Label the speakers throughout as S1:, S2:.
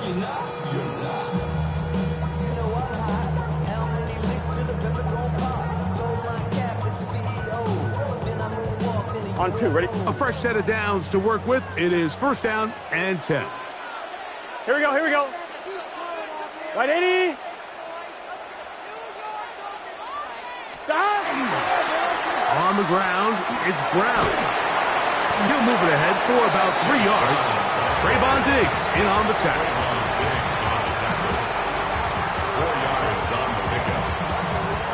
S1: you're not, you're not. You know I'm hot. How many licks to the pepper gon' pop? Told my cap it's the CEO. Then I moonwalk, then
S2: On 2, ready?
S3: A fresh set of downs to work with. It is first down and 10.
S2: Here we go, here we go. Right, 80. Stop!
S3: On the ground, it's Brown. He'll move it ahead for about 3 yards. Trayvon Diggs in on the tackle.
S4: 4 yards on the pickup.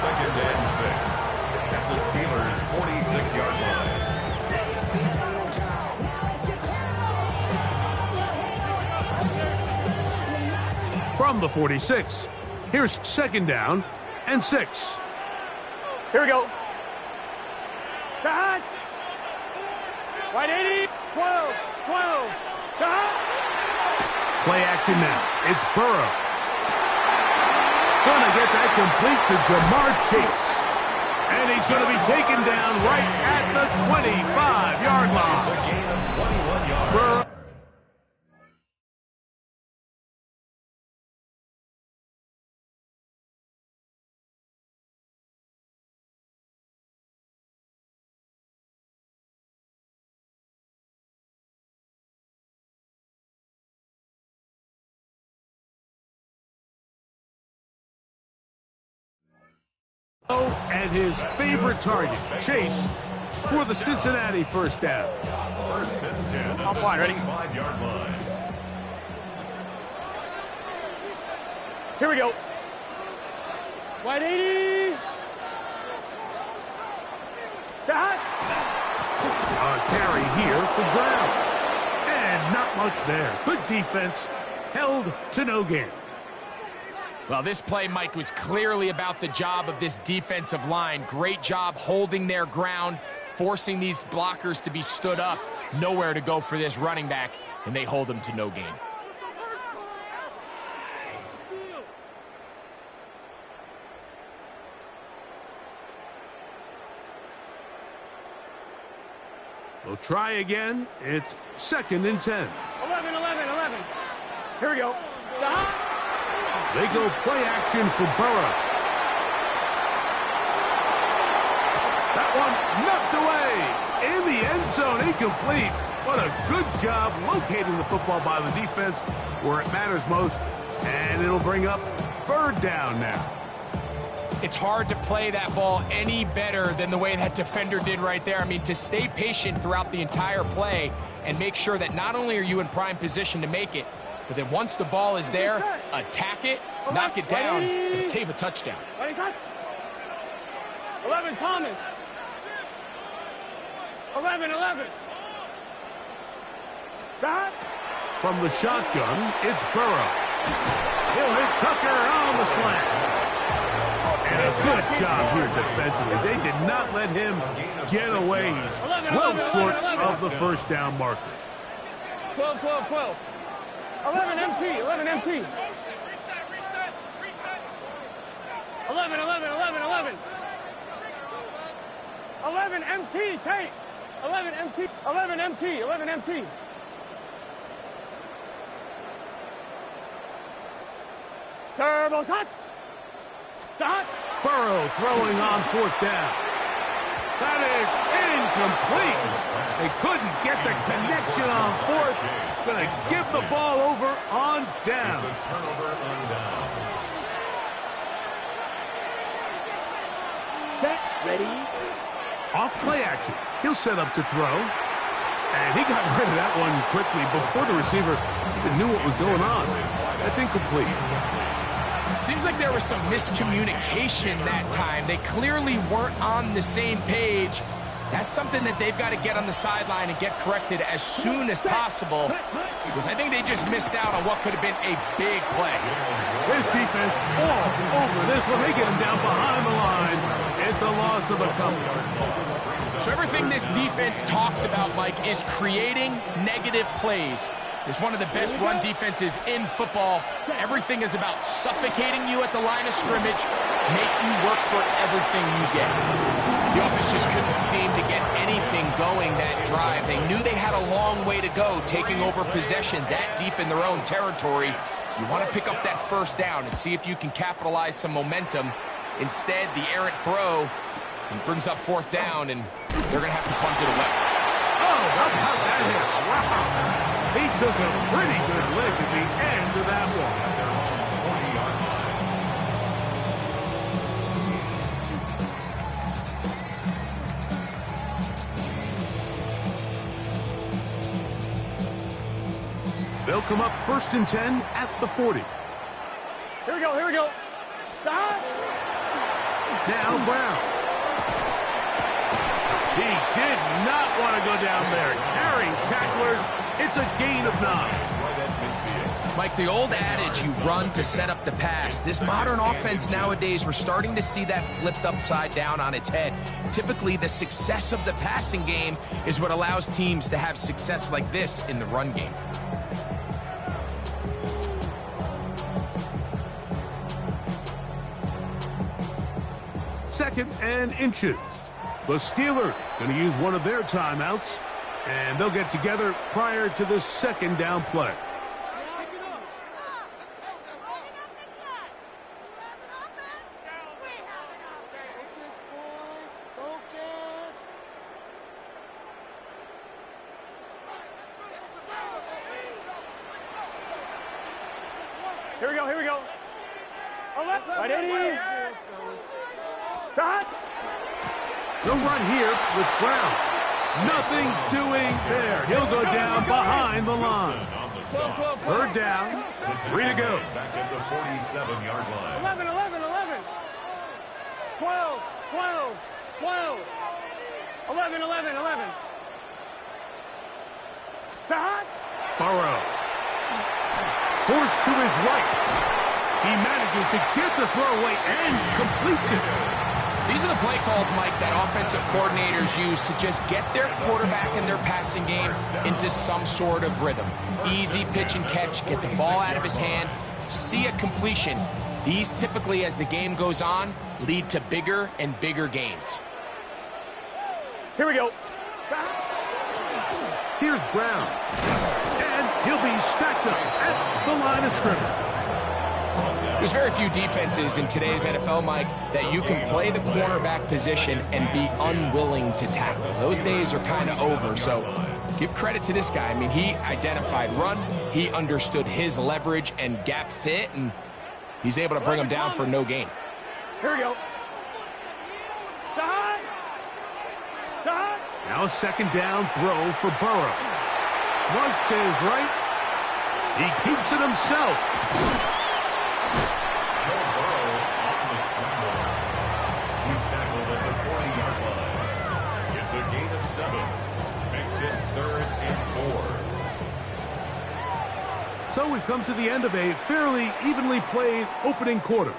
S4: Second and 6. At the Steelers' 46-yard line.
S3: From the 46, here's second down and 6.
S2: Here we go. Cut! Right, 80. 12. 12. Cut!
S3: Play action now. It's Burrow. Gonna get that complete to Jamar Chase. And he's going to be taken down right at the 25-yard line.
S4: A gain of 21 yards.
S3: Burrow. And his favorite target, Chase, for the Cincinnati first down.
S4: First and 10.
S2: On point, ready?
S4: 5-yard line.
S2: Here we go. Right, 80. Cut!
S3: A carry here for Brown. And not much there. Good defense. Held to no gain.
S5: Well, this play, Mike, was clearly about the job of this defensive line. Great job holding their ground, forcing these blockers to be stood up. Nowhere to go for this running back, and they hold him to no gain.
S3: We'll try again. It's second and 10.
S2: 11, 11, 11. Here we go. Stop!
S3: They go play action for Burrow. That one knocked away in the end zone, incomplete. What a good job locating the football by the defense where it matters most. And it'll bring up third down now.
S5: It's hard to play that ball any better than the way that defender did right there. I mean, to stay patient throughout the entire play and make sure that not only are you in prime position to make it, but then once the ball is there, attack it, knock it down, and save a touchdown.
S2: 11, Thomas. 11, 11. Stop.
S3: From the shotgun, it's Burrow. He'll hit Tucker on the slant. And a good job here defensively. They did not let him get away. He's well short of the first down marker.
S2: 12, 12, 12. 11 MT, 11 MT. 11, 11, 11, 11. 11 MT, take. 11 MT, 11 MT, 11 MT. Turbo shot. Stop.
S3: Burrow throwing on fourth down. That is incomplete. They couldn't get the connection on fourth. Going to give the ball over on down.
S4: It's a turnover on down.
S2: Set, ready.
S3: Off play action. He'll set up to throw. And he got rid of that one quickly before the receiver even knew what was going on. That's incomplete.
S5: Seems like there was some miscommunication that time. They clearly weren't on the same page. That's something that they've got to get on the sideline and get corrected as soon as possible, because I think they just missed out on what could have been a big play.
S3: His defense all over this one. They get him down behind the line. It's a loss of a couple.
S5: So everything this defense talks about, Mike, is creating negative plays. It's one of the best run defenses in football. Everything is about suffocating you at the line of scrimmage, make you work for everything you get. The offense just couldn't seem to get anything going that drive. They knew they had a long way to go taking over possession that deep in their own territory, You want to pick up that first down and see if you can capitalize some momentum. Instead, the errant throw brings up fourth down, and they're going to have to punt it away.
S3: Oh, how about that hit? Wow. He took a pretty good lick at the end of that one.
S4: Their own 40-yard line.
S3: They'll come up 1st and 10 at the 40.
S2: Here we go, here we go. Stop.
S3: Now Brown. He did not want to go down there. Carrying tacklers, it's a gain of 9.
S4: Right at midfield.
S5: Mike, the old adage, you run to set up the pass. This modern offense nowadays, we're starting to see that flipped upside down on its head. Typically, the success of the passing game is what allows teams to have success like this in the run game.
S3: Second and inches. The Steelers going to use one of their timeouts, and they'll get together prior to the second down play.
S2: Here we go, here we go. Right, Eddie. Shot.
S3: No run here with Brown. Nothing doing there. He'll go down behind the line.
S4: On the stop.
S3: Third down. 3 to go.
S4: Back at the 47-yard line.
S2: 11, 11, 11. 12, 12, 12. 11, 11, 11. Shot.
S3: Burrow. Forced to his right. He manages to get the throw away and completes it.
S5: These are the play calls, Mike, that offensive coordinators use to just get their quarterback and their passing game into some sort of rhythm. Easy pitch and catch, get the ball out of his hand, see a completion. These typically, as the game goes on, lead to bigger and bigger gains.
S2: Here we go.
S3: Here's Brown. And he'll be stacked up at the line of scrimmage.
S5: There's very few defenses in today's NFL, Mike, that you can play the cornerback position and be unwilling to tackle. Those days are kind of over, so give credit to this guy. I mean, he identified run, he understood his leverage and gap fit, and he's able to bring him down for no gain.
S2: Here we go. Shot. Shot.
S3: Now a second down throw for Burrow. Flush to his right. He keeps it himself.
S4: Joe Burrow on the scramble. He's tackled at the 40-yard line. It's a gain of 7. Makes it 3rd and 4.
S3: So we've come to the end of a fairly evenly played opening quarter.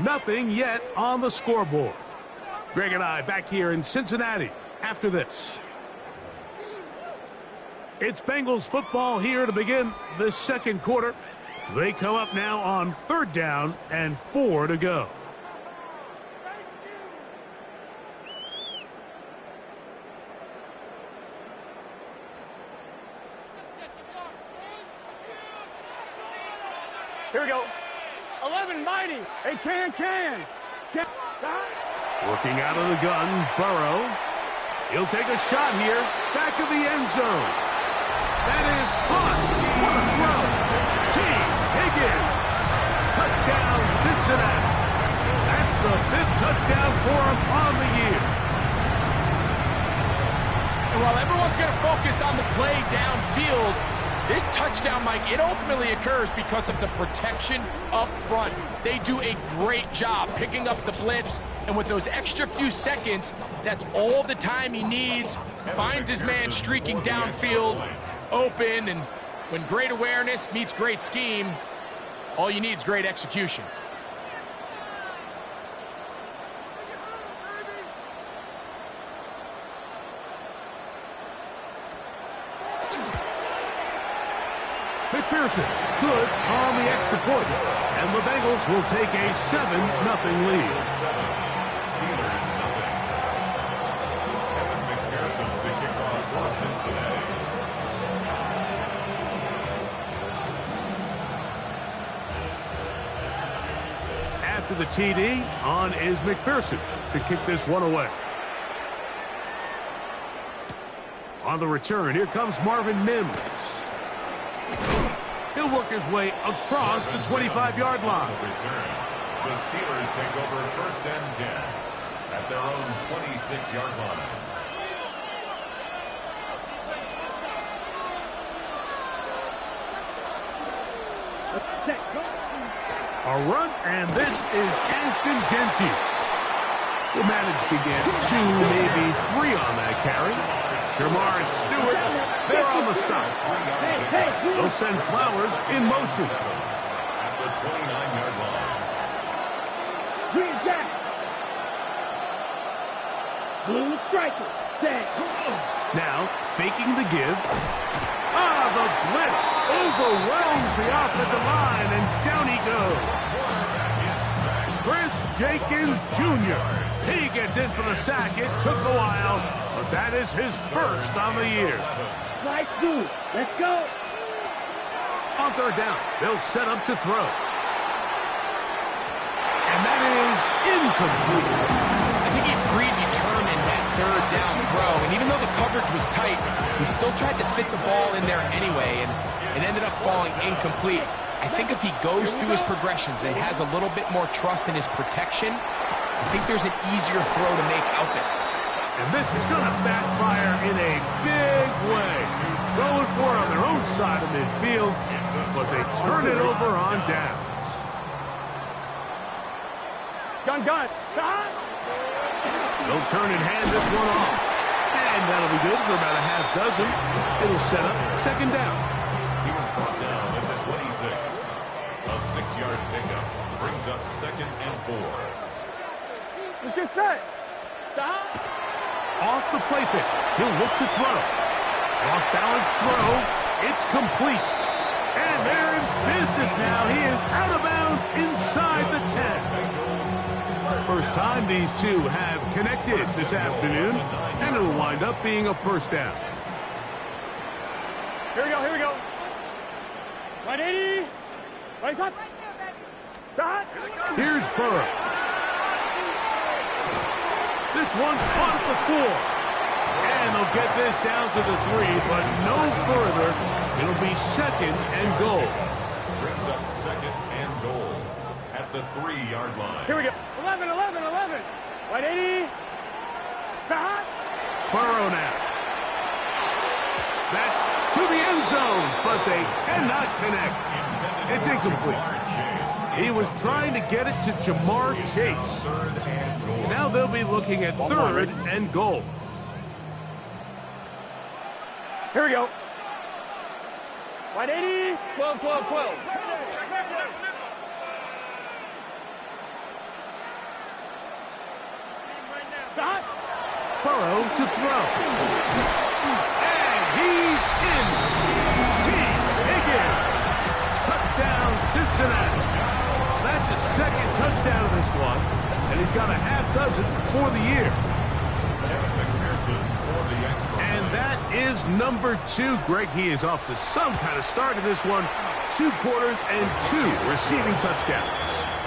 S3: Nothing yet on the scoreboard. Greg and I back here in Cincinnati after this. It's Bengals football here to begin the second quarter. They come up now on 3rd down and 4 to go.
S2: Here we go. 11 mighty. Hey, can.
S3: Working out of the gun, Burrow. He'll take a shot here, back of the end zone. That is caught. What a throw. T. Higgins. Touchdown, Cincinnati. That's the 5th touchdown for him on the year.
S5: And while everyone's going to focus on the play downfield, this touchdown, Mike, it ultimately occurs because of the protection up front. They do a great job picking up the blitz, and with those extra few seconds, that's all the time he needs. Finds his man streaking downfield, open, and when great awareness meets great scheme, all you need is great execution.
S3: McPherson, good on the extra point. And the Bengals will take a 7-0 lead.
S4: 7. Steelers, nothing. Evan McPherson, the kickoff for Cincinnati.
S3: After the TD, on is McPherson to kick this one away. On the return, here comes Marvin Mims. He'll work his way across the 25-yard line.
S4: The Steelers take over 1st and 10 at their own 26-yard line.
S3: A run, and this is Ashton Jeanty. Will manage to get 2, maybe 3 on that carry. Jamar Stewart, they're on the stop. They'll send Flowers in motion.
S4: At the 29-yard line.
S2: Green Jack. Blue Strikers.
S3: Now, faking the give. The blitz overwhelms the offensive line, and down he goes. Chris Jenkins Jr. He gets in for the sack. It took a while, but that is his first on the year.
S2: Nice move. Let's go.
S3: On 3rd down, they'll set up to throw. And that is incomplete.
S5: I think he predetermined that 3rd down throw, and even though the coverage was tight, he still tried to fit the ball in there anyway, and it ended up falling incomplete. I think if he goes through his progressions and has a little bit more trust in his protection, I think there's an easier throw to make out there.
S3: And this is going to backfire in a big way. Going for it on their own side of midfield, but they turn it over on downs.
S2: Gun.
S3: They'll turn and hand this one off. And that'll be good for about a half dozen. It'll set up 2nd down.
S4: He was brought down at the 26. A 6-yard pickup brings up 2nd and 4.
S2: Let's get set. Stop.
S3: Off the play pick. He'll look to throw. Off balance throw. It's complete. And they're in business now. He is out of bounds inside the 10. First time these two have connected this afternoon, and it'll wind up being a 1st down.
S2: Here we go. 180. Right up. Shot.
S3: Here's Burrow. This one's caught at the 4. And they'll get this down to the 3, but no further. It'll be 2nd and goal.
S4: Brings up 2nd and goal at the 3-yard line.
S2: Here we go. 11. 180. Shot.
S3: Burrow now. That's to the end zone, but they cannot connect. It's incomplete. He was trying to get it to Jamar Chase. Now they'll be looking at 3rd and goal.
S2: Here we go. 180. 12. Shot.
S3: Burrow to throw. And he's in. T. Higgins. Touchdown, Cincinnati. That's his 2nd touchdown of this one, and he's got a half dozen for the year. And that is number 2. Greg, he is off to some kind of start in this one. 2 quarters and 2 receiving touchdowns.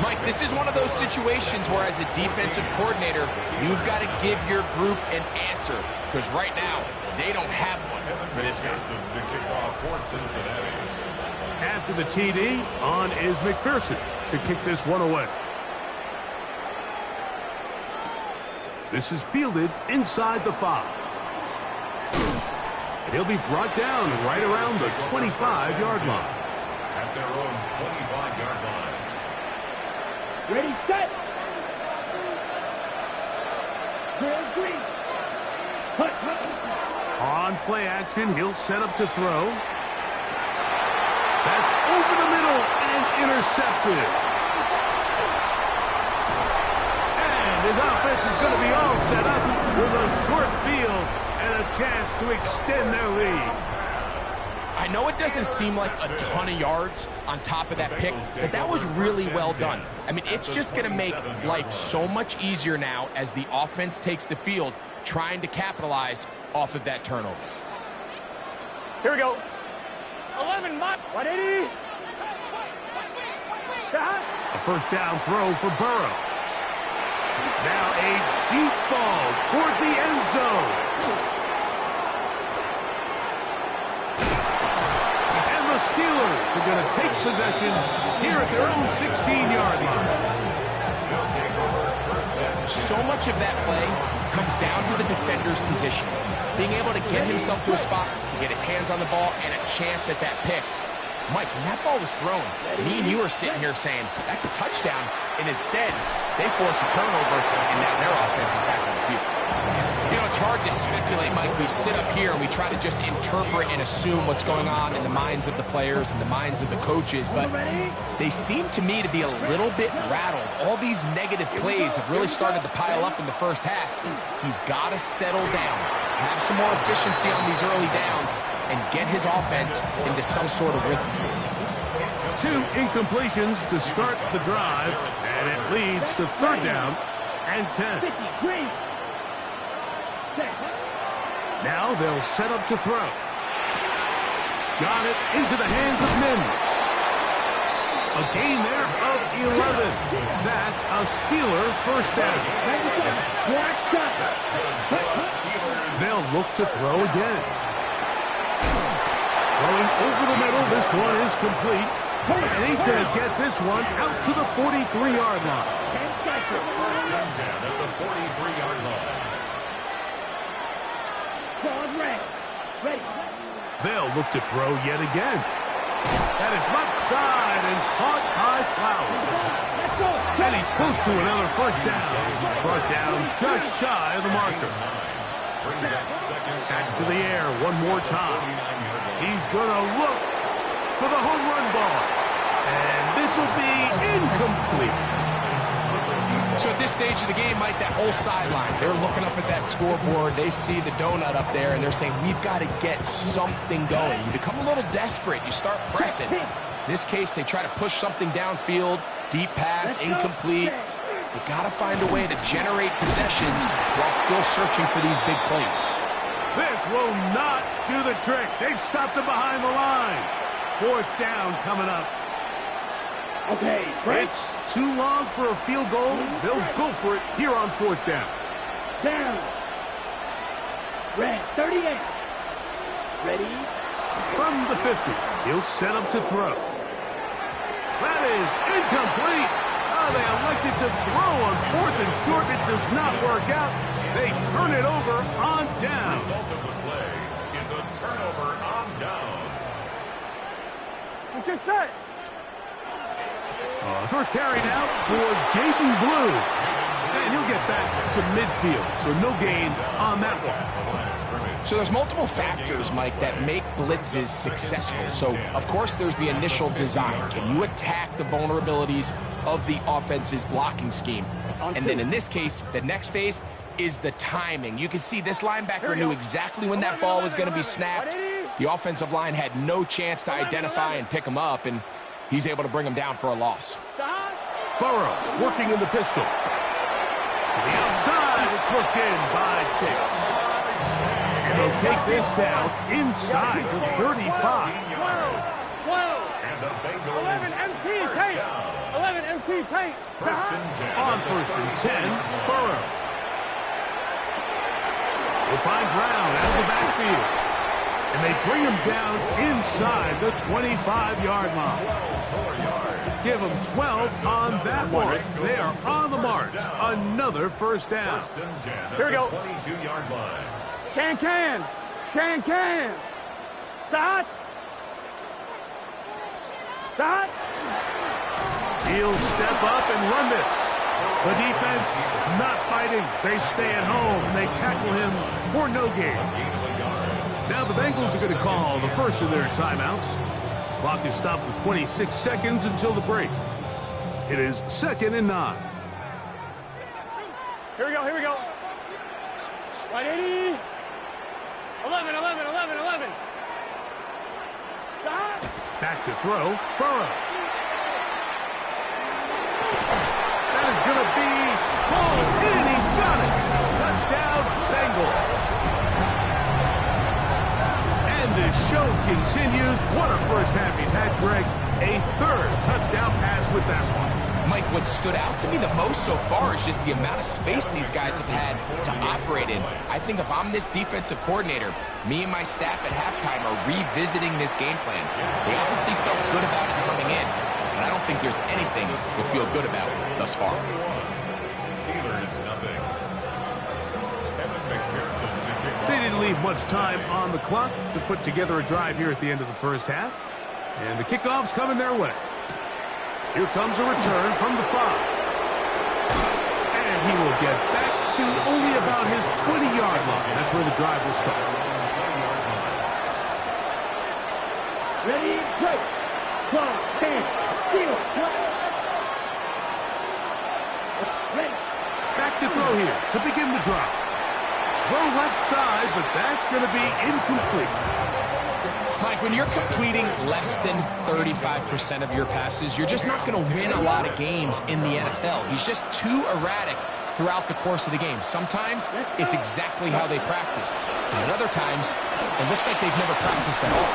S5: Mike, this is one of those situations where as a defensive coordinator, you've got to give your group an answer, because right now, they don't have one for this guy.
S3: After the TD, on is McPherson to kick this one away. This is fielded inside the 5. And he'll be brought down right around the 25-yard line.
S4: At their own 25-yard line.
S2: Ready, set. Green.
S3: On play action, he'll set up to throw. That's over the middle and intercepted. And his offense is going to be all set up with a short field and a chance to extend their lead.
S5: I know it doesn't seem like a ton of yards on top of that pick, but that was really well done. I mean, it's just going to make life so much easier now as the offense takes the field, trying to capitalize off of that turnover.
S2: Here we go. 11, 180.
S3: A first down throw for Burrow. Now a deep ball toward the end zone. And the Steelers are going to take possession here at their own 16-yard line.
S5: So much of that play comes down to the defender's position. Being able to get himself to a spot, to get his hands on the ball, and a chance at that pick. Mike, when that ball was thrown, me and you are sitting here saying, that's a touchdown. And instead, they force a turnover, and now their offense is back on the field. You know, it's hard to speculate, Mike. We sit up here and we try to just interpret and assume what's going on in the minds of the players and the minds of the coaches, but they seem to me to be a little bit rattled. All these negative plays have really started to pile up in the first half. He's got to settle down, have some more efficiency on these early downs, and get his offense into some sort of rhythm.
S3: 2 incompletions to start the drive, and it leads to 3rd down and 10. Now they'll set up to throw. Got it into the hands of Mims. A gain there of 11. That's a Steeler first down. They'll look to throw again. Throwing over the middle, this one is complete. And he's going to get this one out to the 43-yard line.
S4: At the 43-yard line.
S3: They'll look to throw yet again. That is left side and caught by Flowers. And he's close to another first down. He's brought down just shy of the marker. Back to the air one more time. He's going to look for the home run ball. And this will be incomplete.
S5: So at this stage of the game, Mike, that whole sideline, they're looking up at that scoreboard. They see the donut up there, and they're saying, we've got to get something going. You become a little desperate. You start pressing. In this case, they try to push something downfield, deep pass, incomplete. They got to find a way to generate possessions while still searching for these big plays.
S3: This will not do the trick. They've stopped him behind the line. 4th down coming up.
S2: Okay,
S3: It's too long for a field goal. They'll go for it here on 4th down.
S2: down. Red, 38. Ready?
S3: From the 50, he'll set up to throw. That is incomplete. Oh, they elected to throw on 4th and short. It does not work out. They turn it over on down.
S4: The result of the play is a turnover on down.
S2: Let's get set.
S3: First carry now for Jaden Blue. And he'll get back to midfield, so no gain on that one.
S5: So there's multiple factors, Mike, that make blitzes successful. So, of course, there's the initial design. Can you attack the vulnerabilities of the offense's blocking scheme? And then in this case, the next phase is the timing. You can see this linebacker knew exactly when that ball was going to be snapped. The offensive line had no chance to identify and pick him up, and he's able to bring him down for a loss.
S3: Burrow working in the pistol. To the outside, it's looked in by Chase. And they'll take this down inside the 35.
S2: 12.
S4: And the Bengals
S2: 11 MT paint. 11 MT paint.
S3: On 1st and 10, Burrow. Will find Brown out of the backfield. And they bring him down inside the 25-yard line. Give them 12 on that one. They are on the march. Another first down.
S2: Here we go.
S4: 22-yard line.
S2: Can. Start.
S3: He'll step up and run this. The defense not fighting. They stay at home. They tackle him for no gain. Now the Bengals are going to call the first of their timeouts. Clock is stopped with 26 seconds until the break. It is 2nd and 9.
S2: Here we go. 180. 11. Stop.
S3: Back to throw. Burrow. That is going to be pulled in. He's got it. Touchdown, Bengals. And the show continues. What a first half he's had, Greg. A 3rd touchdown pass with that one.
S5: Mike, what stood out to me the most so far is just the amount of space these guys have had to operate in. I think if I'm this defensive coordinator, me and my staff at halftime are revisiting this game plan. They obviously felt good about it coming in, and I don't think there's anything to feel good about thus far.
S4: Steelers nothing. Kevin McPherson to kick off.
S3: They didn't leave much time on the clock to put together a drive here at the end of the first half. And the kickoff's coming their way. Here comes a return from the 5. And he will get back to only about his 20-yard line. That's where the drive will start.
S2: Ready, go. 12, 10, steal. Ready.
S3: Back to throw here to begin the drive. Throw left side, but that's going to be incomplete.
S5: Mike, when you're completing less than 35% of your passes, you're just not going to win a lot of games in the NFL. He's just too erratic throughout the course of the game. Sometimes it's exactly how they practice. And other times, it looks like they've never practiced at all.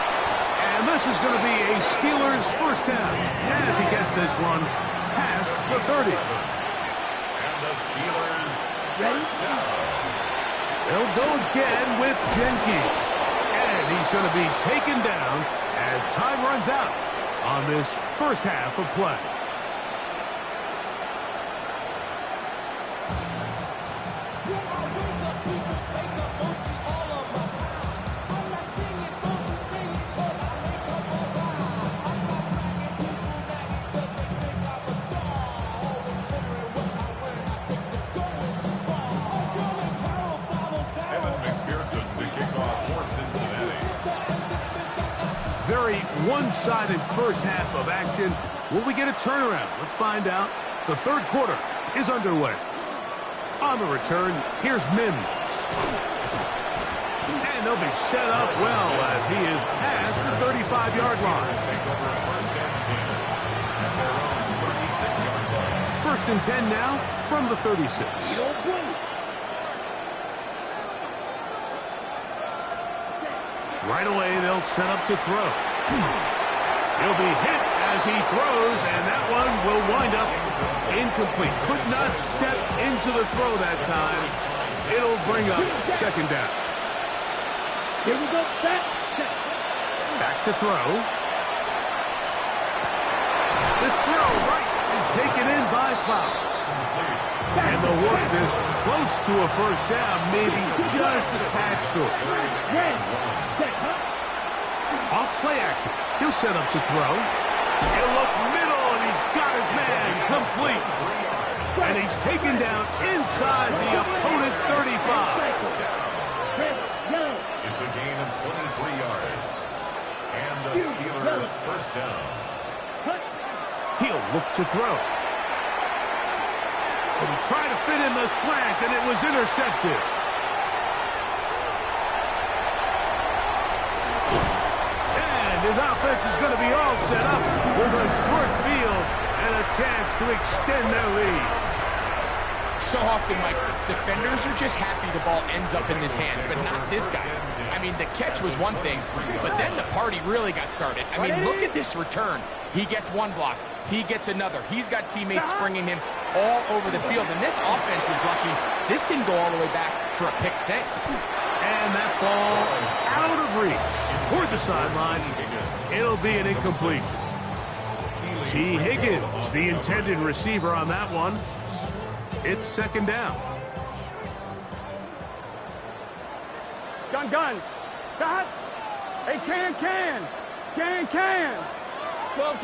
S3: And this is going to be a Steelers first down as he gets this one past the 30.
S4: And the Steelers first down.
S3: They'll go again with Genji. And he's going to be taken down as time runs out on this first half of play. Very one-sided first half of action. Will we get a turnaround? Let's find out. The third quarter is underway. On the return, here's Mims. And they'll be set up well as he is past the 35-yard line. First and 10 now from the 36. Right away, they'll set up to throw. He'll be hit as he throws, and that one will wind up incomplete. Could not step into the throw that time. It'll bring up second down.
S2: Here we go.
S3: Back to throw. This throw right is taken in by foul. And they'll work this close to a first down, maybe just a tad short. Off play action. He'll set up to throw. He'll look middle, and he's got his man complete. And he's taken down inside the opponent's 35.
S4: It's a gain of 23 yards. And the Steelers first down.
S3: He'll look to throw. And he tried to fit in the slant, and it was intercepted. His offense is going to be all set up with a short field and a chance to extend their lead.
S5: So often, Mike, defenders are just happy the ball ends up in his hands, but not this guy. I mean, the catch was one thing, but then the party really got started. I mean, look at this return. He gets one block. He gets another. He's got teammates springing him all over the field, and this offense is lucky. This didn't go all the way back for a pick six.
S3: And that ball out of reach toward the sideline. It'll be an incompletion. T. Higgins, the intended receiver on that one. It's second down.
S2: Gun. Stop. Hey, can. 12.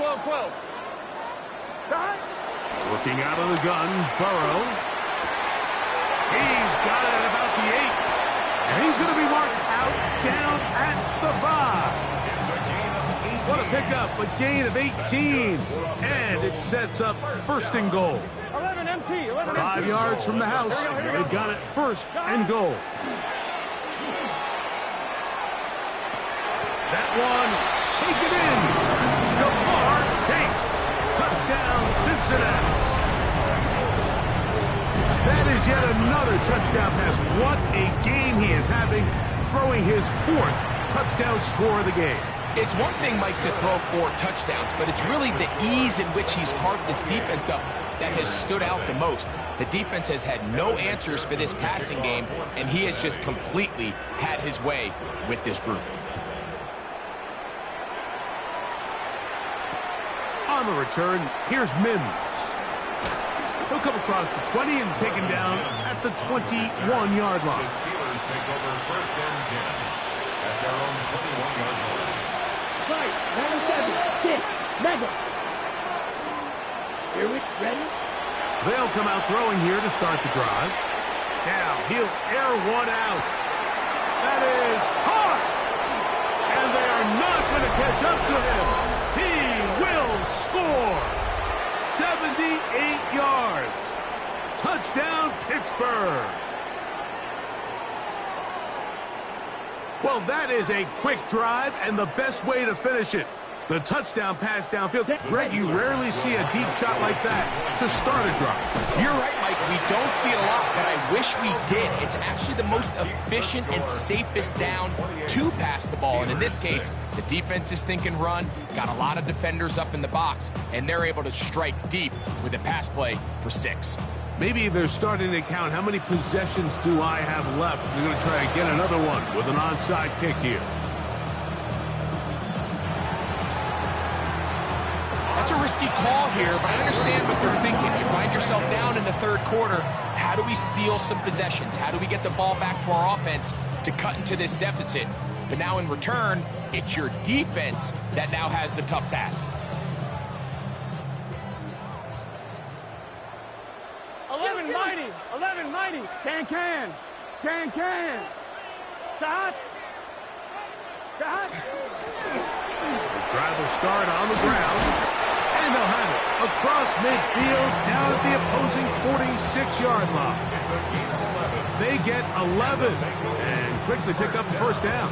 S2: Stop.
S3: Working out of the gun, Burrow. He's got it at about the 8. And he's going to be marked out down at the 5. What a pickup, a gain of 18. And it sets up first and goal.
S2: 11 MT.
S3: 5 yards from the house. They've got it first and goal. That one taken in. Ja'Marr Chase. Touchdown, Cincinnati. That is yet another touchdown pass. What a game he is having, throwing his 4th touchdown score of the game.
S5: It's one thing, Mike, to throw 4 touchdowns, but it's really the ease in which he's carved this defense up that has stood out the most. The defense has had no answers for this passing game, and he has just completely had his way with this group.
S3: On the return, here's Mims. He'll come across the 20 and taken down at the 21-yard line.
S4: The Steelers take over 1st and 10 at their own 21-yard line.
S2: Right, 97, 6, mega. Here we ready?
S3: They'll come out throwing here to start the drive. Now he'll air one out. That is hard. And they are not going to catch up to him. He will score. 78 yards. Touchdown, Pittsburgh. Well, that is a quick drive and the best way to finish it. The touchdown pass downfield. Greg, you rarely see a deep shot like that to start a drive.
S5: You're right, Mike. We don't see it a lot, but I wish we did. It's actually the most efficient and safest down to pass the ball. And in this case, the defense is thinking run, got a lot of defenders up in the box, and they're able to strike deep with a pass play for 6.
S3: Maybe they're starting to count how many possessions do I have left. They're going to try again another one with an onside kick here.
S5: That's a risky call here, but I understand what they're thinking. You find yourself down in the 3rd quarter. How do we steal some possessions? How do we get the ball back to our offense to cut into this deficit? But now in return, it's your defense that now has the tough task.
S2: 11 mighty, 11 mighty. Can. Stop.
S3: The drive will start on the ground. And they'll have it across midfield down at the opposing 46-yard line.
S4: It's a gain of 11.
S3: They get 11 and quickly pick up the 1st down.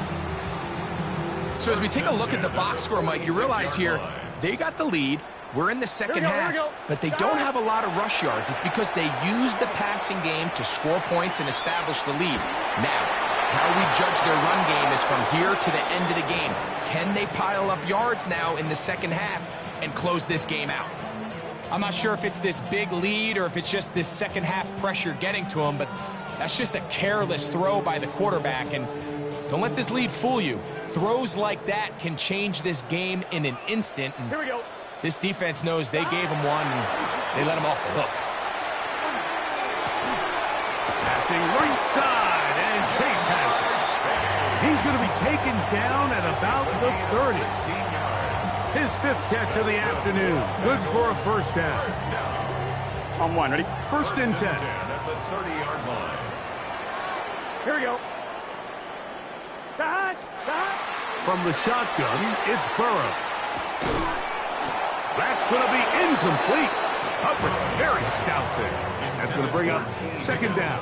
S5: So as we take a look at the box score, Mike, you realize here they got the lead. We're in the second half, but they don't have a lot of rush yards. It's because they use the passing game to score points and establish the lead. Now, how we judge their run game is from here to the end of the game. Can they pile up yards now in the second half and close this game out? I'm not sure if it's this big lead or if it's just this second half pressure getting to them, but that's just a careless throw by the quarterback. And don't let this lead fool you. Throws like that can change this game in an instant. And
S2: Here we go.
S5: this defense knows they gave him one and they let him off the hook.
S3: Passing right side, and Chase has it. He's going to be taken down at about the 30. His 5th catch of the afternoon. Good for a 1st down.
S2: On 1, ready?
S3: 1st and 10.
S4: At the 30-yard line.
S2: Here we go. Stop.
S3: From the shotgun, it's Burrow. That's going to be incomplete. Hubbard, very stout there. That's going to bring up 2nd down.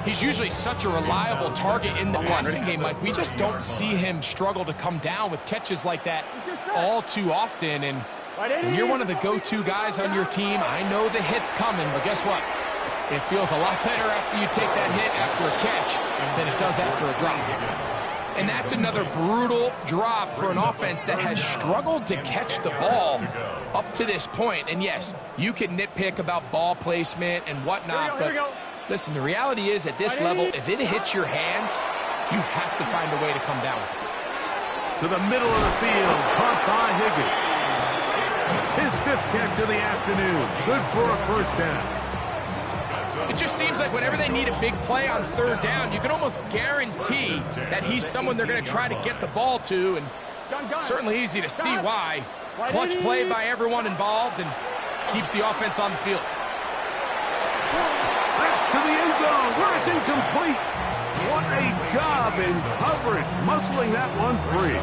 S5: He's usually such a reliable target in the passing game, Mike. We just don't see him struggle to come down with catches like that all too often. And when you're one of the go-to guys on your team, I know the hit's coming, but guess what? It feels a lot better after you take that hit after a catch than it does after a drop. And that's another brutal drop for an offense that has struggled to catch the ball up to this point. And yes, you can nitpick about ball placement and whatnot, but listen, the reality is at this level, if it hits your hands, you have to find a way to come down with it.
S3: To the middle of the field, caught by Higgins. His 5th catch of the afternoon. Good for a 1st down.
S5: It just seems like whenever they need a big play on 3rd down, you can almost guarantee that he's someone they're going to try to get the ball to, and certainly easy to see why. Clutch play by everyone involved and keeps the offense on the field.
S3: That's to the end zone where it's incomplete. What a job in coverage, muscling that one free.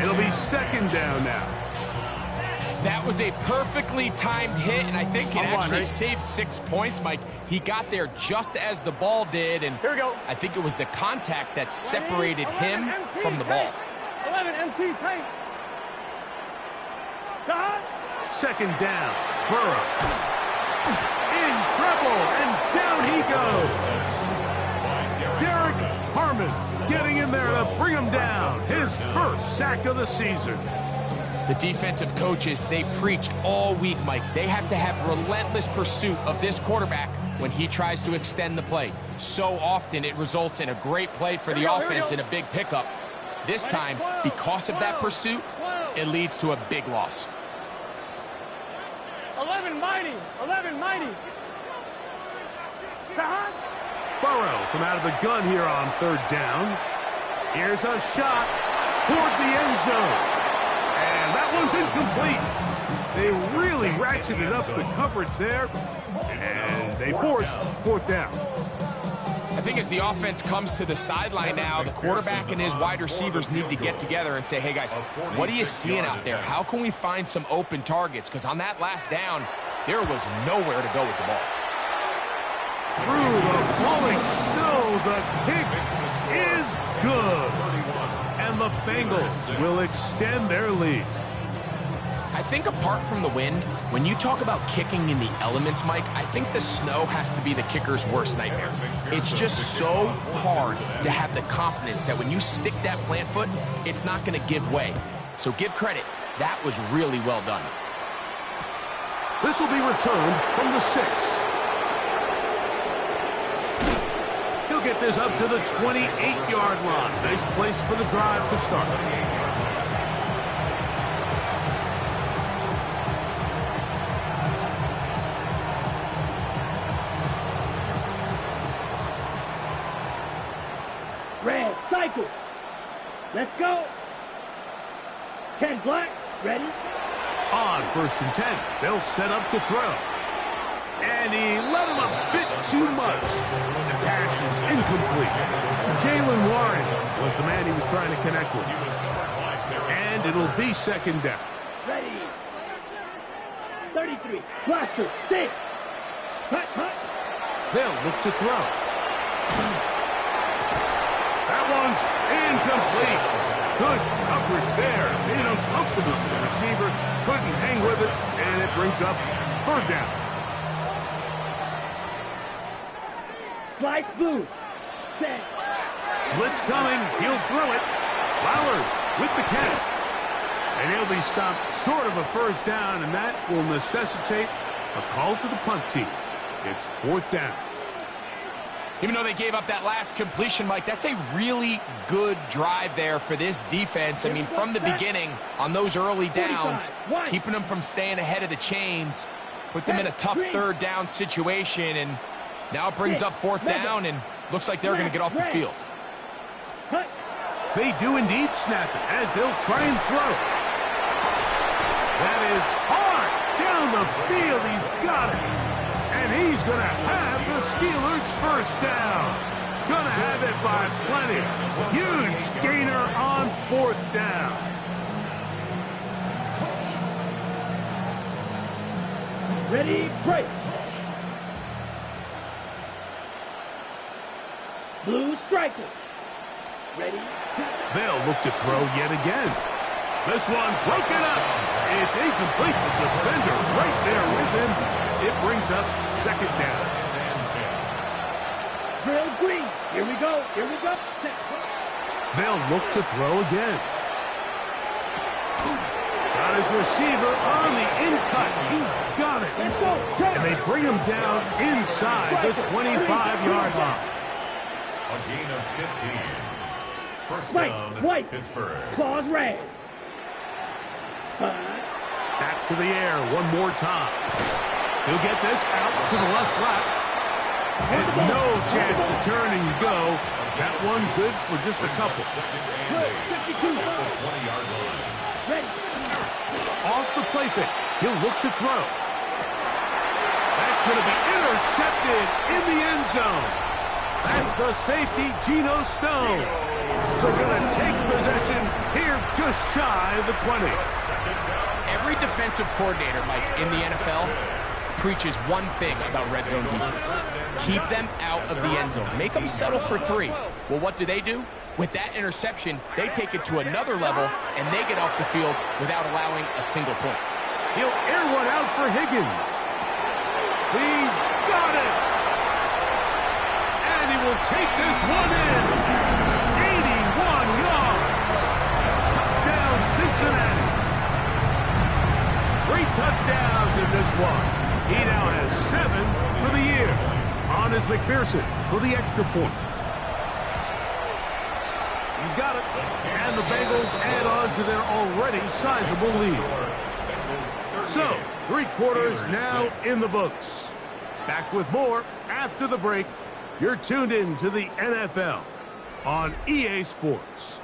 S3: It'll be 2nd down now.
S5: That was a perfectly timed hit, and I think it actually saved 6 points, Mike. He got there just as the ball did, and
S2: Here we go.
S5: I think it was the contact that separated him from the ball.
S2: 11 MT tight. Stop.
S3: 2nd down. Burrow. In trouble, and down he goes. Derek Harmon Sherman getting in there to bring him down. His first sack of the season.
S5: The defensive coaches, they preached all week, Mike. They have to have relentless pursuit of this quarterback when he tries to extend the play. So often it results in a great play for the offense and a big pickup. This time, because of that pursuit, it leads to a big loss.
S2: 11 mighty. 11 mighty.
S3: Burrows from out of the gun here on third down. Here's a shot toward the end zone. And that one's incomplete. They really ratcheted up the coverage there. And they force fourth down.
S5: I think as the offense comes to the sideline now, the quarterback and his wide receivers need to get together and say, hey, guys, what are you seeing out there? How can we find some open targets? Because on that last down, there was nowhere to go with the ball.
S3: Through the falling snow, the kick is good. And the Bengals will extend their lead.
S5: I think apart from the wind, when you talk about kicking in the elements, Mike, I think the snow has to be the kicker's worst nightmare. It's just so hard to have the confidence that when you stick that plant foot, it's not going to give way. So give credit. That was really well done.
S3: This will be returned from the 6. He'll get this up to the 28-yard line. Nice place for the drive to start.
S2: Red, cycle. Let's go. 10 black, ready.
S3: On 1st and 10, they'll set up to throw. And he let him a bit too much. The pass is incomplete. Jaylen Warren was the man he was trying to connect with. And it'll be second down.
S2: Ready. 33, blaster, 6. Cut, cut.
S3: They'll look to throw. That one's incomplete. Good coverage there. Made him comfortable for the receiver. Couldn't hang with it, and it brings up third down.
S2: Slice blue. Set.
S3: Blitz coming. He'll throw it. Flowers with the catch. And he'll be stopped short of a first down, and that will necessitate a call to the punt team. It's fourth down.
S5: Even though they gave up that last completion, Mike, that's a really good drive there for this defense. I mean, from the beginning, on those early downs, keeping them from staying ahead of the chains, put them in a tough third down situation, and now it brings up fourth down, and looks like they're going to get off the field.
S3: They do indeed snap it as they'll try and throw. That is hard down the field. He's got it. And he's going to have the Steelers first down. Going to have it by plenty. Huge gainer on fourth down.
S2: Ready, break. Blue striker. Ready.
S3: They'll look to throw yet again. This one broken up. It's incomplete. The defender right there with him. It brings up second down.
S2: Drill green. Here we go. Here we go.
S3: They'll look to throw again. Got his receiver on the in-cut. He's got it.
S2: Let's go.
S3: And they bring him down inside the 25-yard line.
S4: A gain of 15. First
S2: White,
S4: down,
S2: white.
S4: Pittsburgh.
S2: Claws red.
S3: Back to the air one more time. He'll get this out to the left flat. And no chance to turn and go. That one good for just a couple.
S2: Good. 52.
S4: The 20-yard line.
S2: Ready.
S3: Off the play fake. He'll look to throw. That's going to be intercepted in the end zone. That's the safety, Geno Stone. So going to take possession here just shy of the 20.
S5: Every defensive coordinator, Mike, in the NFL preaches one thing about red zone defense. Keep them out of the end zone. Make them settle for 3. Well, what do? With that interception, they take it to another level, and they get off the field without allowing a single point.
S3: He'll air one out for Higgins. He's got it. And he will take this one in. 3 touchdowns in this one. He now has 7 for the year. On is McPherson for the extra point. He's got it. And the Bengals add on to their already sizable lead. So, 3 quarters now in the books. Back with more after the break. You're tuned in to the NFL on EA Sports.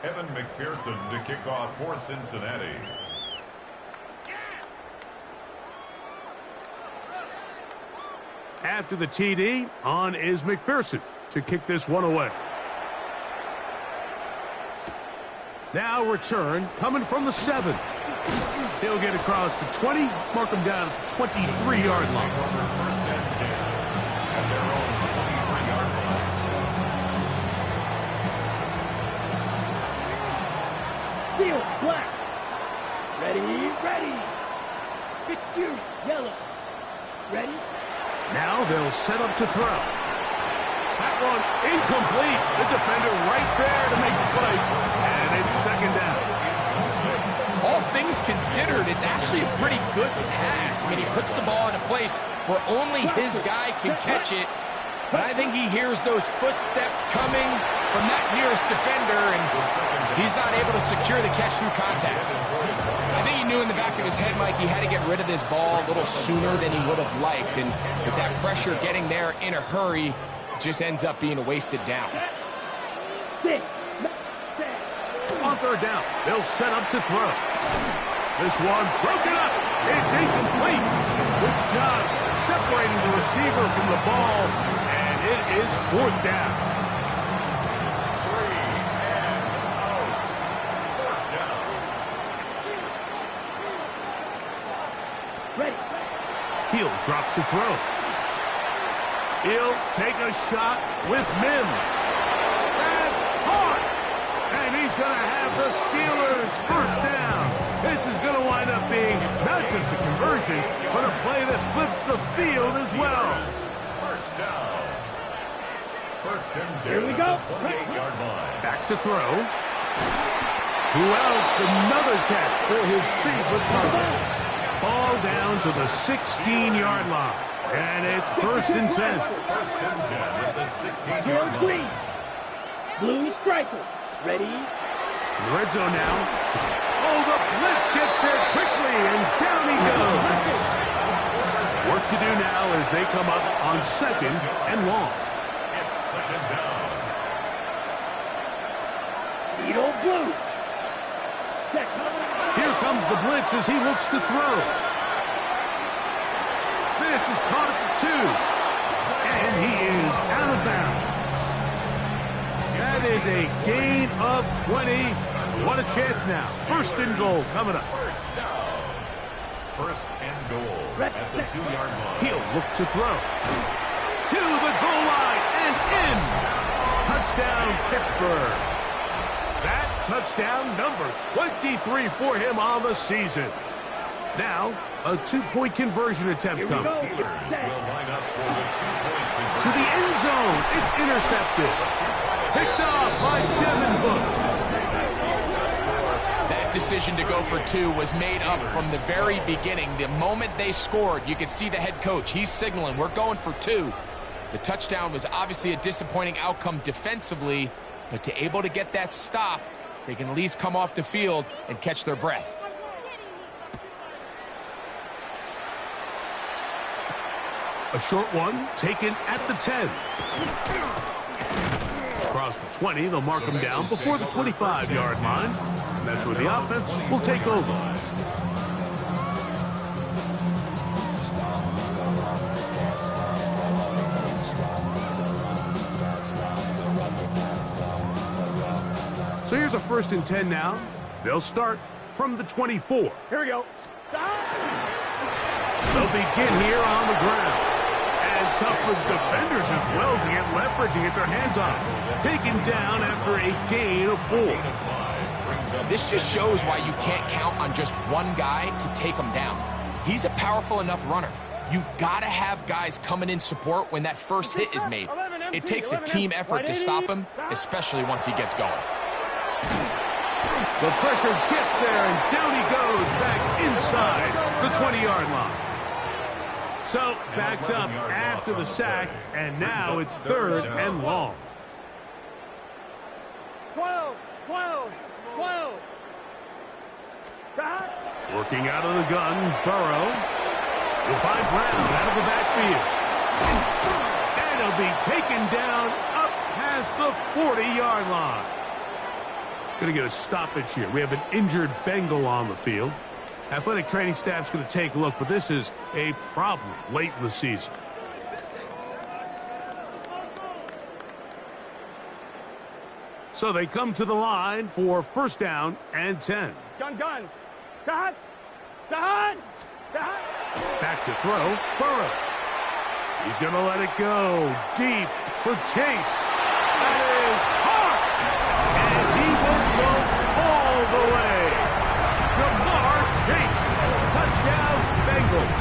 S4: Evan McPherson to kick off for Cincinnati.
S3: After the TD, on is McPherson to kick this one away. Now return coming from the 7. He'll get across the 20, mark him down at the 23-yard line.
S4: First and 10 at their own 23-yard line.
S2: Field, black. Ready. Pick you, yellow. Ready?
S3: Now they'll set up to throw. That one incomplete. The defender right there to make the play. And it's second down.
S5: All things considered, it's actually a pretty good pass. I mean, he puts the ball in a place where only his guy can catch it. But I think he hears those footsteps coming from that nearest defender, and he's not able to secure the catch through contact. I think he knew in the back of his head, Mike, he had to get rid of this ball a little sooner than he would have liked. And with that pressure getting there in a hurry, it just ends up being a wasted down.
S3: On third down, they'll set up to throw. This one broken up. It's incomplete. Good job separating the receiver from the ball, and it is fourth down.
S4: 3 and out. Fourth down.
S2: Ready.
S3: He'll drop to throw. He'll take a shot with Mims. That's hard. And he's going to have the Steelers first down. This is going to wind up being not just a conversion, but a play that flips the field as well.
S4: First down. First and 10
S2: Here we go.
S4: at the 28-yard line.
S3: Back to throw. Who else? Another catch for his favorite target. Ball down to the 16-yard line. And it's first and 10.
S4: First and 10 at the 16-yard
S2: Field
S4: line.
S2: green. Blue strikers. Ready.
S3: Red zone now. Oh, the blitz gets there quickly, and down he goes. Work to do now as they come up on second and long.
S4: It's second down.
S2: Beetle blue. Check.
S3: Here comes the blitz as he looks to throw. This is caught at the 2. And he is out of bounds. That is a gain of 20. What a chance now. First and goal coming up.
S4: First down. First and goal at the 2-yard line.
S3: He'll look to throw. To the goal line and in. Touchdown, Pittsburgh. That touchdown number 23 for him on the season. Now, a 2-point conversion attempt comes.
S4: Steelers will line up for the 2-point conversion.
S3: To the end zone. It's intercepted. Picked off by Devin Bush.
S5: That decision to go for 2 was made up from the very beginning. The moment they scored, you could see the head coach. He's signaling, we're going for 2. The touchdown was obviously a disappointing outcome defensively, but to able to get that stop, they can at least come off the field and catch their breath.
S3: A short one taken at the 10. Across the 20, they'll mark him down before the 25-yard line. And that's where the offense will take over. So here's a first and 10 now. They'll start from the 24.
S2: Here we go.
S3: They'll begin here on the ground. And tough for defenders as well to get leverage and get their hands on. Taken down after a gain of 4.
S5: This just shows why you can't count on just one guy to take him down. He's a powerful enough runner. You gotta have guys coming in support when that first hit is made. It takes a team effort to stop him, especially once he gets going.
S3: The pressure gets there, and down he goes back inside the 20-yard line. So, backed up after the sack, and now it's 3rd and long.
S2: 12, 12, 12. Cut.
S3: Working out of the gun, Burrow. He'll find Brown out of the backfield. And he'll be taken down up past the 40-yard line. Going to get a stoppage here. We have an injured Bengal on the field. Athletic training staff's going to take a look, but this is a problem late in the season. So they come to the line for 1st down and 10.
S2: Gun, gun. Cut. Cut. Cut.
S3: Back to throw, Burrow. He's going to let it go deep for Chase. That is hot. And he will go all the way. Jamar Chase. Touchdown, Bengals.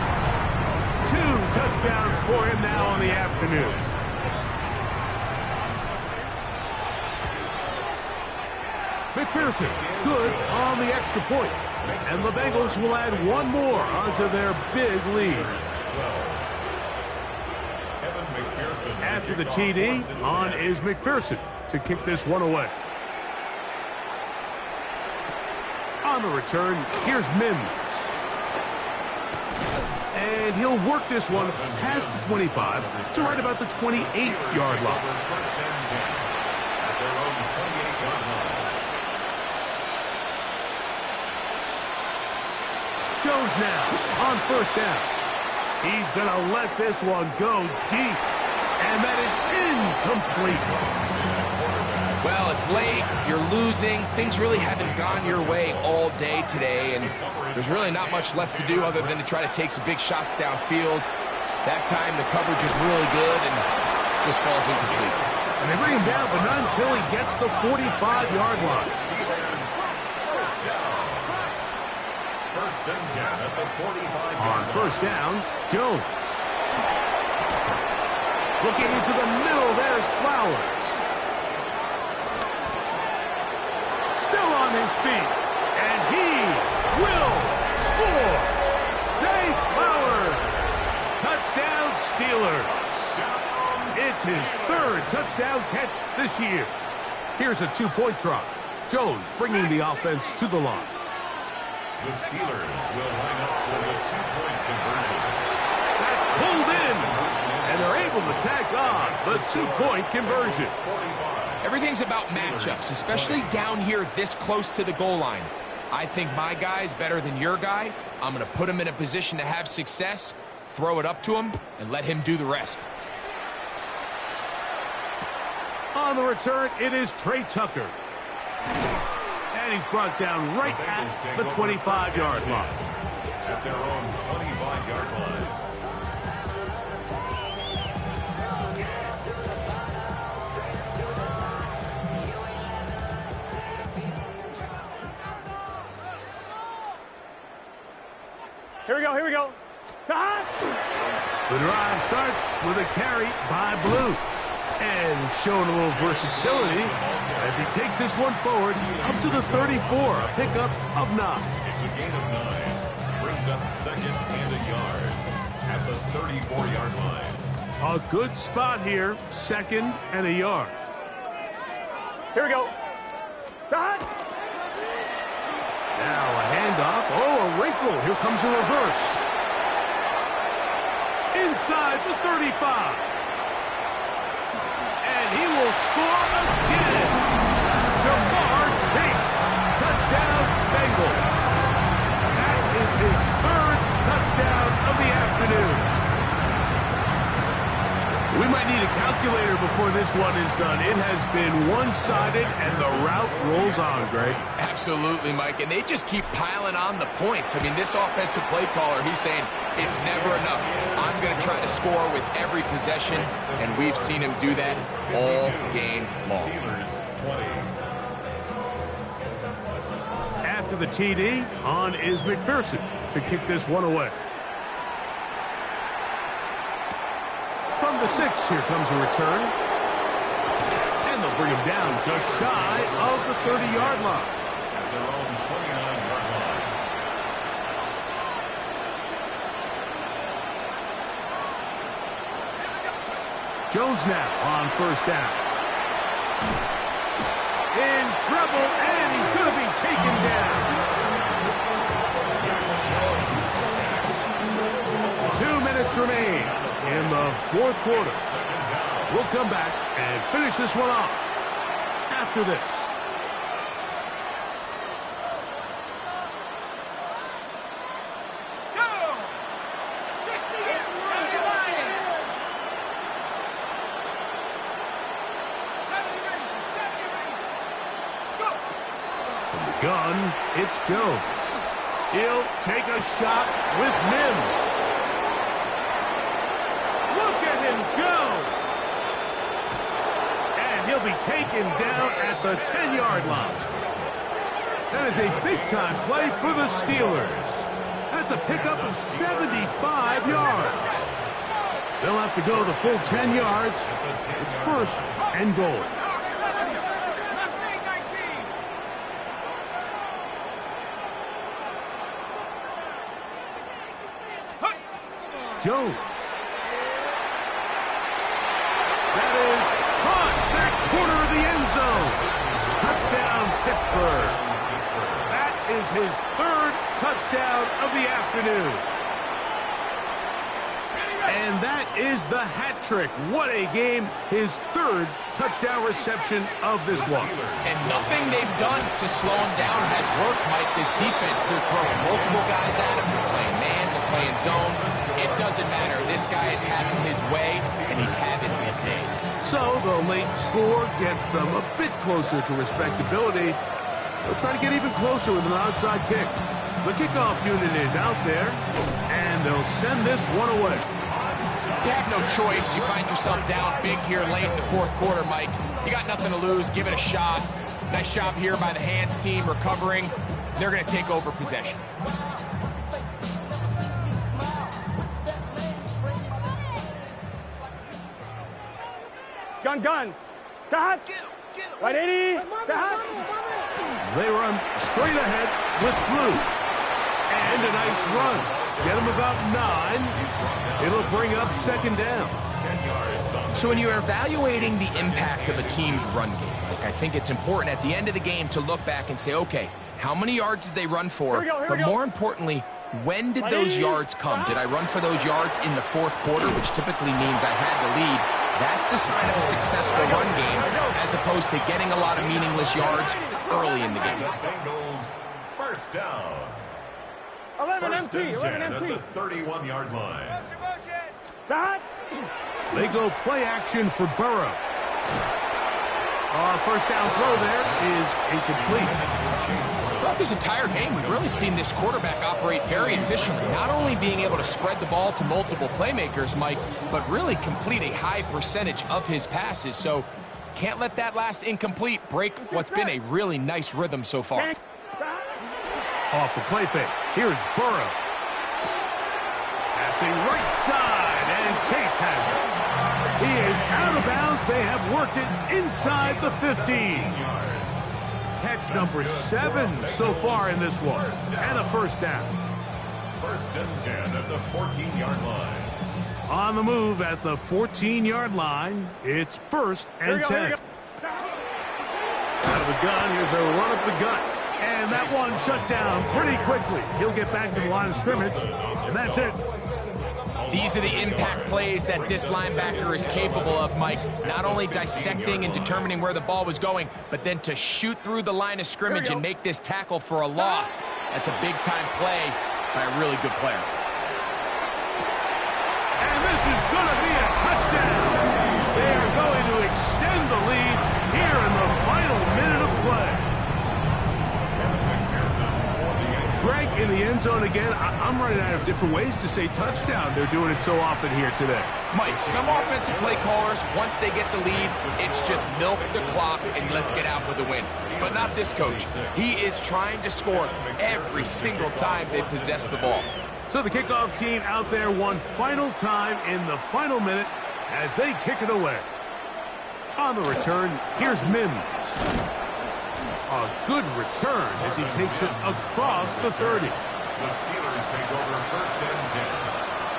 S3: 2 touchdowns for him now on the afternoon. McPherson, good on the extra point. And the Bengals will add 1 more onto their big lead. After the TD, on is McPherson to kick this one away. On the return, here's Mims. And he'll work this one past the 25 to right about the 28-yard line. Jones now on 1st down. He's going to let this one go deep. And that is incomplete.
S5: Well, it's late. You're losing. Things really haven't gone your way all day today, and there's really not much left to do other than to try to take some big shots downfield. That time, the coverage is really good and just falls incomplete.
S3: And they bring him down, but not until he gets the 45-yard line.
S4: 1st and 10 at the 45.
S3: On 1st down, Jones. Looking into the middle, there's Flowers. Still on his feet, and he will score. Zay Flowers. Touchdown, Steelers. It's his 3rd touchdown catch this year. Here's a 2-point try. Jones bringing the offense to the line.
S4: The Steelers will line up for the 2-point conversion.
S3: That's pulled in, and they're able to tack on the 2-point conversion.
S5: Everything's about matchups, especially down here this close to the goal line. I think my guy's better than your guy. I'm going to put him in a position to have success, throw it up to him, and let him do the rest.
S3: On the return, it is Trey Tucker. And he's brought down right at the 25-yard line.
S4: At their own 25-yard line.
S2: Here we go, here we go. Cut.
S3: The drive starts with a carry by Blue. And showing a little versatility as he takes this one forward up to the 34, a pickup of 9.
S4: It's a gain of 9. Brings up 2nd and a yard at the 34-yard line.
S3: A good spot here, 2nd and a yard.
S2: Here we go. Cut.
S3: Now a handoff. Oh, a wrinkle. Here comes a reverse. Inside the 35. He will score again. Jamar Chase. Touchdown, Bengals. That is his 3rd touchdown of the afternoon. We might need a calculator before this one is done. It has been one-sided, and the route rolls on, Greg.
S5: Absolutely, Mike, and they just keep piling on the points. I mean, this offensive play caller, he's saying it's never enough. I'm going to try to score with every possession, and we've seen him do that all game long.
S4: Steelers 20.
S3: After the TD, on is McPherson to kick this one away. From the 6, here comes a return. And they'll bring him down just shy of the 30-yard line. Jones now on first down. In trouble, and he's going to be taken down. 2 minutes remain in the fourth quarter. We'll come back and finish this one off after this. Gun, it's Jones. He'll take a shot with Mims. Look at him go! And he'll be taken down at the 10-yard line. That is a big-time play for the Steelers. That's a pickup of 75 yards. They'll have to go the full 10 yards. It's first and goal. Jones. That is caught back corner of the end zone. Touchdown, Pittsburgh. That is his third touchdown of the afternoon. And that is the hat trick. What a game. His third touchdown reception of this one.
S5: And nothing they've done to slow him down has worked, Mike. This defense, they're throwing multiple guys at him. They're playing man, they're playing zone. It doesn't matter. This guy is having his way, and he's having his day.
S3: So the late score gets them a bit closer to respectability. They'll try to get even closer with an outside kick. The kickoff unit is out there, and they'll send this one away.
S5: You have no choice. You find yourself down big here late in the fourth quarter, Mike. You got nothing to lose. Give it a shot. Nice job here by the hands team recovering. They're going to take over possession.
S2: Gun. Cut. Right 80. Cut.
S3: They run straight ahead with Blue. And a nice run. Get him about 9. It'll bring up second down.
S4: 10 yards.
S5: So when you're evaluating the impact of a team's run game, like, I think it's important at the end of the game to look back and say, okay, how many yards did they run for? But more importantly, when did those yards come? Did I run for those yards in the fourth quarter, which typically means I had the lead? That's the sign of a successful run game, as opposed to getting a lot of meaningless yards early in the game.
S4: Bengals first down.
S2: 11
S4: First
S2: MT.
S4: and 10
S2: 11
S4: at
S2: MT.
S4: the 31-yard line.
S2: Cut.
S3: They go play action for Burrow. Our first down throw there is incomplete.
S5: Throughout this entire game, we've really seen this quarterback operate very efficiently, not only being able to spread the ball to multiple playmakers, Mike, but really complete a high percentage of his passes. So can't let that last incomplete break what's been a really nice rhythm so far.
S3: Off the play fake. Here's Burrow. Passing right side, and Chase has it. He is out of bounds. They have worked it inside the 15. Catch number 7 so far in this one. And a first down.
S4: First and 10 at the 14-yard line.
S3: On the move at the 14-yard line, it's first and 10. Out of the gun, here's a run up the gut. And that one shut down pretty quickly. He'll get back to the line of scrimmage, and that's it.
S5: These are the impact plays that this linebacker is capable of, Mike. Not only dissecting and determining where the ball was going, but then to shoot through the line of scrimmage and make this tackle for a loss. That's a big-time play by a really good player.
S3: And this is going to be a touchdown. They are going to extend the lead here in the final minute of play. Greg in the end zone again. I'm running out of different ways to say touchdown. They're doing it so often here today.
S5: Mike, some offensive play callers, once they get the lead, it's just milk the clock and let's get out with a win. But not this coach. He is trying to score every single time they possess the ball.
S3: So the kickoff team out there one final time in the final minute as they kick it away. On the return, here's Mims. A good return as he takes it across the 30.
S4: The Steelers take over first and 10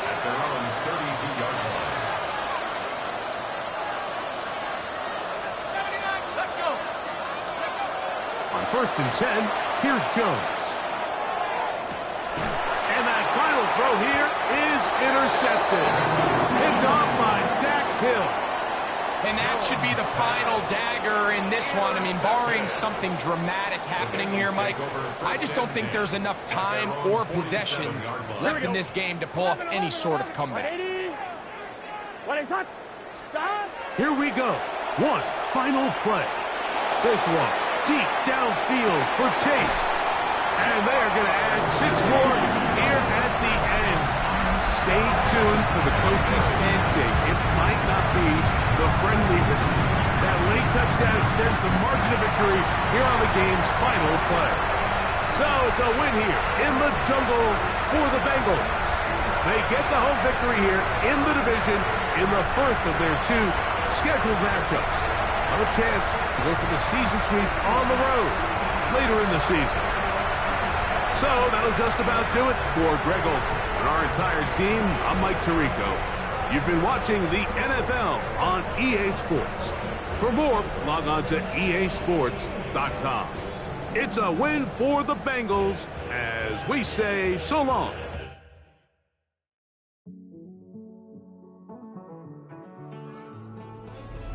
S4: at their own 32-yard line.
S3: 1st and 10. Here's Jones. And that final throw here is intercepted. Picked off by Dax Hill.
S5: And that should be the final dagger in this one. I mean, barring something dramatic happening here, Mike, I just don't think there's enough time or possessions left in this game to pull off any sort of comeback.
S3: Here we go. One final play. This one deep downfield for Chase. And they're going to add 6 more here at the end. Stay tuned for the coach's handshake. It might not be the friendliest. That late touchdown extends the margin of victory here on the game's final play. So it's a win here in the jungle for the Bengals. They get the home victory here in the division in the first of their 2 scheduled matchups. A chance to go for the season sweep on the road later in the season. So that'll just about do it for Greg Olsen and our entire team. I'm Mike Tirico. You've been watching the NFL on EA Sports. For more, log on to easports.com. It's a win for the Bengals as we say so long.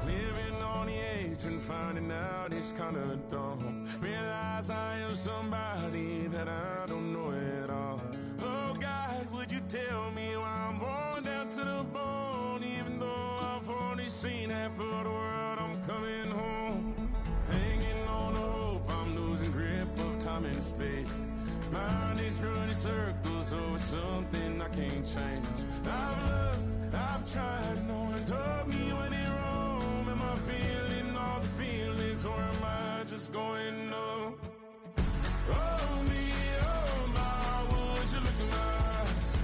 S6: Living on the edge and finding out it's kind of dumb. Realize I am somebody that I don't know at all. Oh God, would you tell me why I'm born down to the bone? Even though I've only seen half of the world, I'm coming home. Hanging on the hope, I'm losing grip of time and space. Mind is running circles over something I can't change. I've looked, I've tried, no one told me when it wrong. Am I feeling all the feelings, or am I just going numb? Oh me, oh my, would you look in my eyes?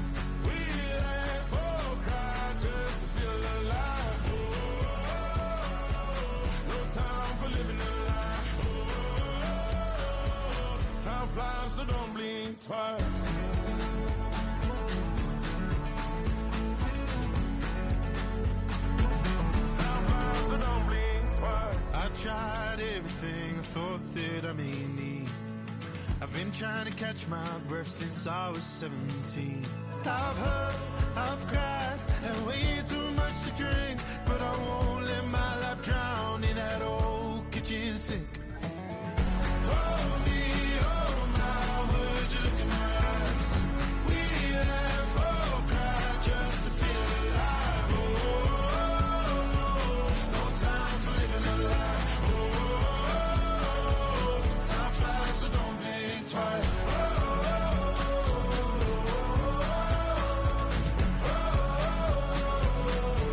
S6: We laugh or cry just to feel alive. Oh, no time for living a lie. Oh, time flies, so don't blink twice.
S7: I tried everything I thought that I may need. I've been trying to catch my breath since I was 17. I've hurt, I've cried, and way too much to drink. But I won't let my life drown in that old kitchen sink. Oh me, oh my, would you look in my eyes? We laugh or cry just to feel alive. Oh, no time for living a lie. So don't think twice.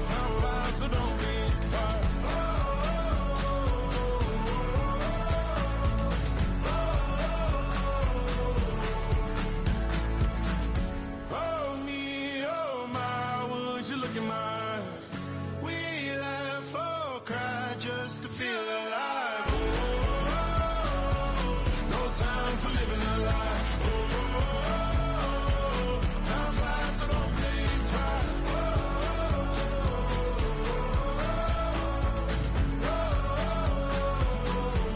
S7: Time flies, so don't think twice. Oh me, oh my, would you look in my eyes? We laugh or cry just to feel alive. Time for living a lie. Oh, time flies, so don't think twice.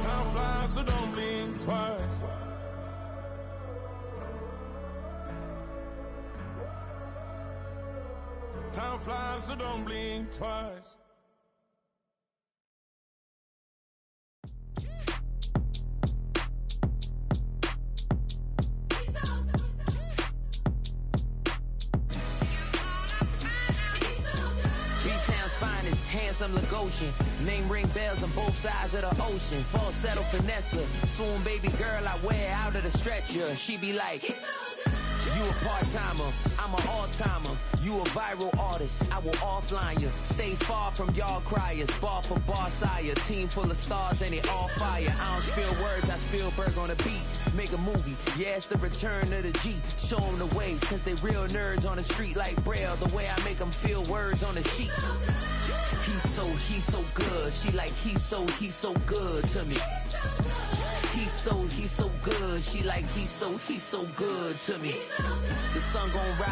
S7: Time flies, so don't blink twice. Time flies, so don't blink twice.
S8: Finest, handsome Lagosian. Name ring bells on both sides of the ocean. Falsetto Vanessa, swoon baby girl I wear out of the stretcher. She be like, you a part-timer, I'm an all-timer. You a viral artist, I will offline you. Stay far from y'all criers, bar for bar sire. Team full of stars and it all fire. I don't spill words, I spill Berg on a beat. Make a movie, yeah, it's the return of the G. Show them the way, cause they real nerds on the street like Braille. The way I make them feel words on the sheet. He's so good. She like, he's so good to me. He's so good. She like, he's so good to me. The sun gon' rise.